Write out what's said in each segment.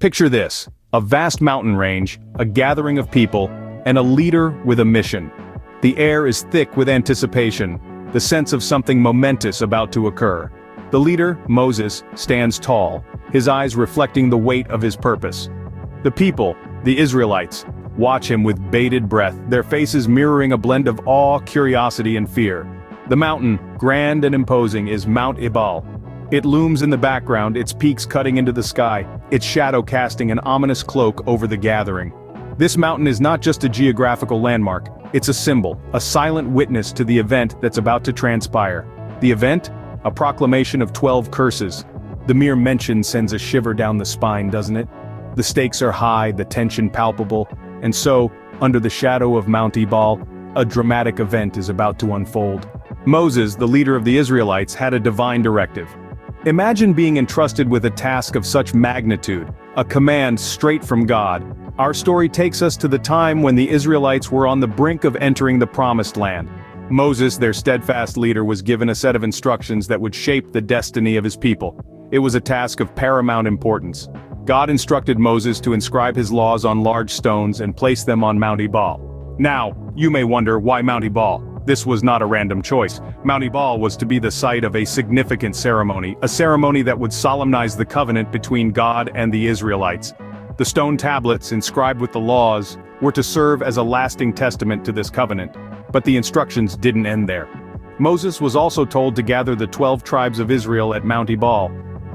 Picture this: a vast mountain range, a gathering of people, and a leader with a mission. The air is thick with anticipation, the sense of something momentous about to occur. The leader, Moses, stands tall, his eyes reflecting the weight of his purpose. The people, the Israelites, watch him with bated breath, their faces mirroring a blend of awe, curiosity, and fear. The mountain, grand and imposing, is Mount Ebal. It looms in the background, its peaks cutting into the sky, its shadow casting an ominous cloak over the gathering. This mountain is not just a geographical landmark, it's a symbol, a silent witness to the event that's about to transpire. The event? A proclamation of 12 curses. The mere mention sends a shiver down the spine, doesn't it? The stakes are high, the tension palpable, and so, under the shadow of Mount Ebal, a dramatic event is about to unfold. Moses, the leader of the Israelites, had a divine directive. Imagine being entrusted with a task of such magnitude, a command straight from God. Our story takes us to the time when the Israelites were on the brink of entering the Promised Land. Moses, their steadfast leader, was given a set of instructions that would shape the destiny of his people. It was a task of paramount importance. God instructed Moses to inscribe his laws on large stones and place them on Mount Ebal. Now, you may wonder, why Mount Ebal? This was not a random choice. Mount Ebal was to be the site of a significant ceremony, a ceremony that would solemnize the covenant between God and the Israelites. The stone tablets, inscribed with the laws, were to serve as a lasting testament to this covenant. But the instructions didn't end there. Moses was also told to gather the 12 tribes of Israel at Mount Ebal.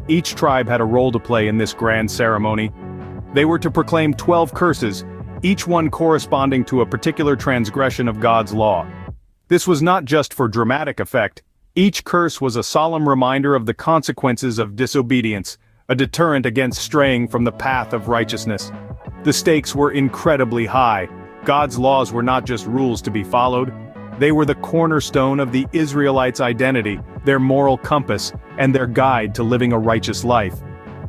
Each tribe had a role to play in this grand ceremony. They were to proclaim 12 curses, each one corresponding to a particular transgression of God's law. This was not just for dramatic effect. Each curse was a solemn reminder of the consequences of disobedience, a deterrent against straying from the path of righteousness. The stakes were incredibly high. God's laws were not just rules to be followed. They were the cornerstone of the Israelites' identity, their moral compass, and their guide to living a righteous life.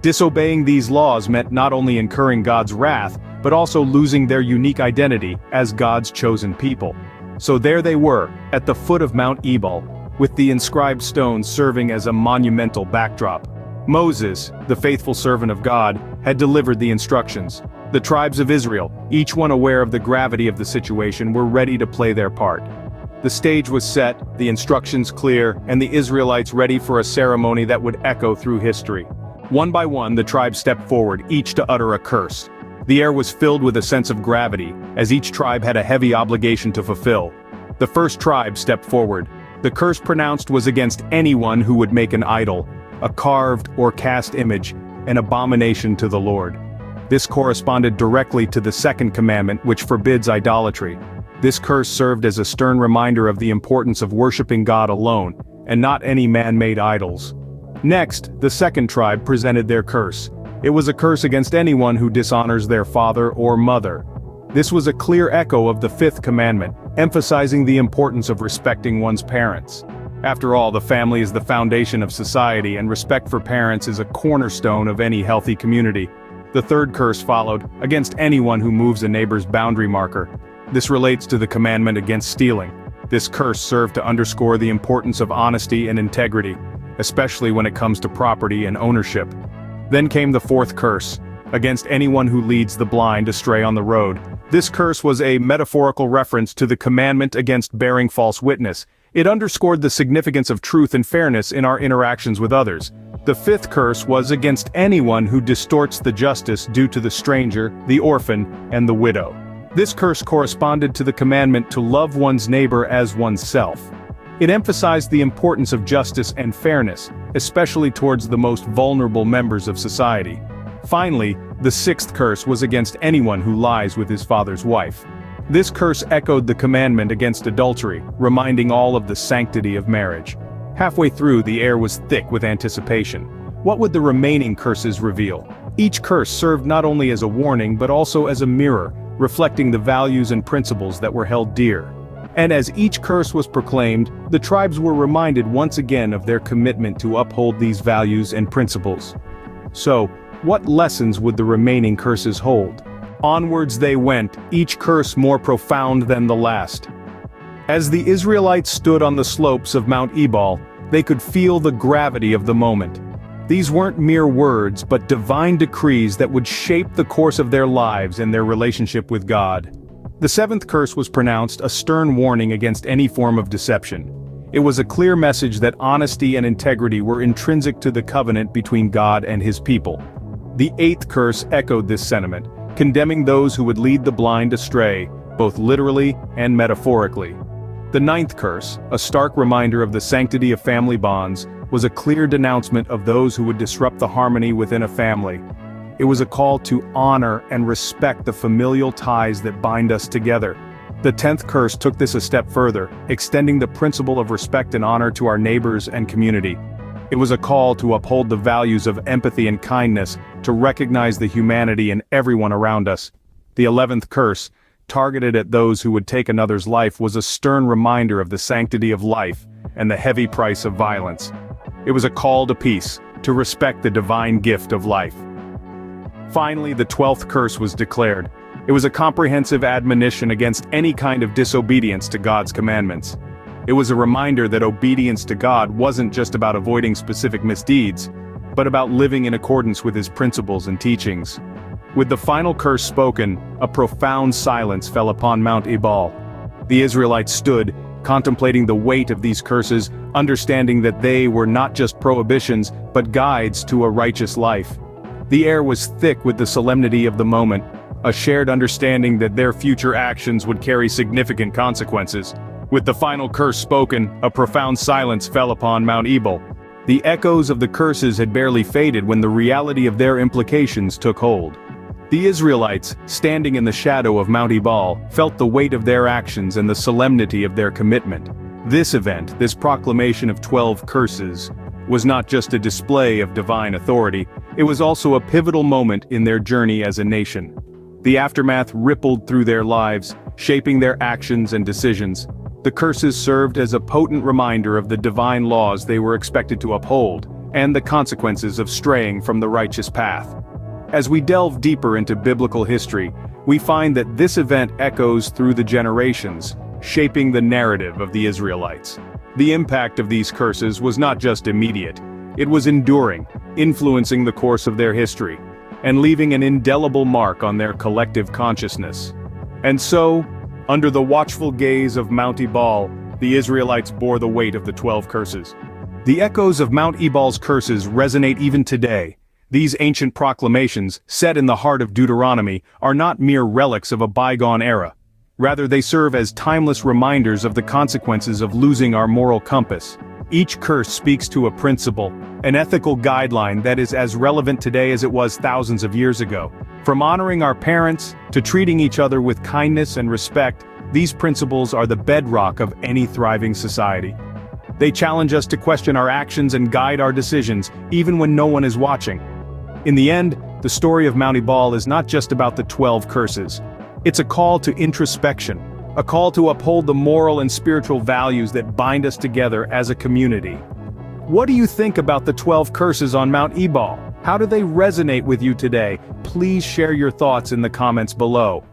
Disobeying these laws meant not only incurring God's wrath, but also losing their unique identity as God's chosen people. So there they were, at the foot of Mount Ebal, with the inscribed stones serving as a monumental backdrop. Moses, the faithful servant of God, had delivered the instructions. The tribes of Israel, each one aware of the gravity of the situation, were ready to play their part. The stage was set, the instructions clear, and the Israelites ready for a ceremony that would echo through history. One by one, the tribes stepped forward, each to utter a curse. The air was filled with a sense of gravity, as each tribe had a heavy obligation to fulfill. The first tribe stepped forward. The curse pronounced was against anyone who would make an idol, a carved or cast image, an abomination to the Lord. This corresponded directly to the second commandment, which forbids idolatry. This curse served as a stern reminder of the importance of worshiping God alone, and not any man-made idols. Next, the second tribe presented their curse. It was a curse against anyone who dishonors their father or mother. This was a clear echo of the fifth commandment, emphasizing the importance of respecting one's parents. After all, the family is the foundation of society, and respect for parents is a cornerstone of any healthy community. The third curse followed, against anyone who moves a neighbor's boundary marker. This relates to the commandment against stealing. This curse served to underscore the importance of honesty and integrity, especially when it comes to property and ownership. Then came the fourth curse, against anyone who leads the blind astray on the road. This curse was a metaphorical reference to the commandment against bearing false witness. It underscored the significance of truth and fairness in our interactions with others. The fifth curse was against anyone who distorts the justice due to the stranger, the orphan, and the widow. This curse corresponded to the commandment to love one's neighbor as oneself. It emphasized the importance of justice and fairness, especially towards the most vulnerable members of society. Finally, the sixth curse was against anyone who lies with his father's wife. This curse echoed the commandment against adultery, reminding all of the sanctity of marriage. Halfway through, the air was thick with anticipation. What would the remaining curses reveal? Each curse served not only as a warning but also as a mirror, reflecting the values and principles that were held dear. And as each curse was proclaimed, the tribes were reminded once again of their commitment to uphold these values and principles. So, what lessons would the remaining curses hold? Onwards they went, each curse more profound than the last. As the Israelites stood on the slopes of Mount Ebal, they could feel the gravity of the moment. These weren't mere words, but divine decrees that would shape the course of their lives and their relationship with God. The seventh curse was pronounced a stern warning against any form of deception. It was a clear message that honesty and integrity were intrinsic to the covenant between God and his people. The eighth curse echoed this sentiment, condemning those who would lead the blind astray, both literally and metaphorically. The ninth curse, a stark reminder of the sanctity of family bonds, was a clear denouncement of those who would disrupt the harmony within a family. It was a call to honor and respect the familial ties that bind us together. The 10th curse took this a step further, extending the principle of respect and honor to our neighbors and community. It was a call to uphold the values of empathy and kindness, to recognize the humanity in everyone around us. The 11th curse, targeted at those who would take another's life, was a stern reminder of the sanctity of life and the heavy price of violence. It was a call to peace, to respect the divine gift of life. Finally, the 12th curse was declared. It was a comprehensive admonition against any kind of disobedience to God's commandments. It was a reminder that obedience to God wasn't just about avoiding specific misdeeds, but about living in accordance with his principles and teachings. With the final curse spoken, a profound silence fell upon Mount Ebal. The Israelites stood, contemplating the weight of these curses, understanding that they were not just prohibitions, but guides to a righteous life. The air was thick with the solemnity of the moment, a shared understanding that their future actions would carry significant consequences. With the final curse spoken, a profound silence fell upon Mount Ebal. The echoes of the curses had barely faded when the reality of their implications took hold. The Israelites, standing in the shadow of Mount Ebal, felt the weight of their actions and the solemnity of their commitment. This event, this proclamation of 12 curses, was not just a display of divine authority, it was also a pivotal moment in their journey as a nation. The aftermath rippled through their lives, shaping their actions and decisions. The curses served as a potent reminder of the divine laws they were expected to uphold, and the consequences of straying from the righteous path. As we delve deeper into biblical history, we find that this event echoes through the generations, shaping the narrative of the Israelites. The impact of these curses was not just immediate, it was enduring, influencing the course of their history, and leaving an indelible mark on their collective consciousness. And so, under the watchful gaze of Mount Ebal, the Israelites bore the weight of the 12 curses. The echoes of Mount Ebal's curses resonate even today. These ancient proclamations, set in the heart of Deuteronomy, are not mere relics of a bygone era. Rather, they serve as timeless reminders of the consequences of losing our moral compass. Each curse speaks to a principle, an ethical guideline that is as relevant today as it was thousands of years ago. From honoring our parents, to treating each other with kindness and respect, these principles are the bedrock of any thriving society. They challenge us to question our actions and guide our decisions, even when no one is watching. In the end, the story of Mount Ebal is not just about the 12 curses. It's a call to introspection, a call to uphold the moral and spiritual values that bind us together as a community. What do you think about the 12 curses on Mount Ebal? How do they resonate with you today? Please share your thoughts in the comments below.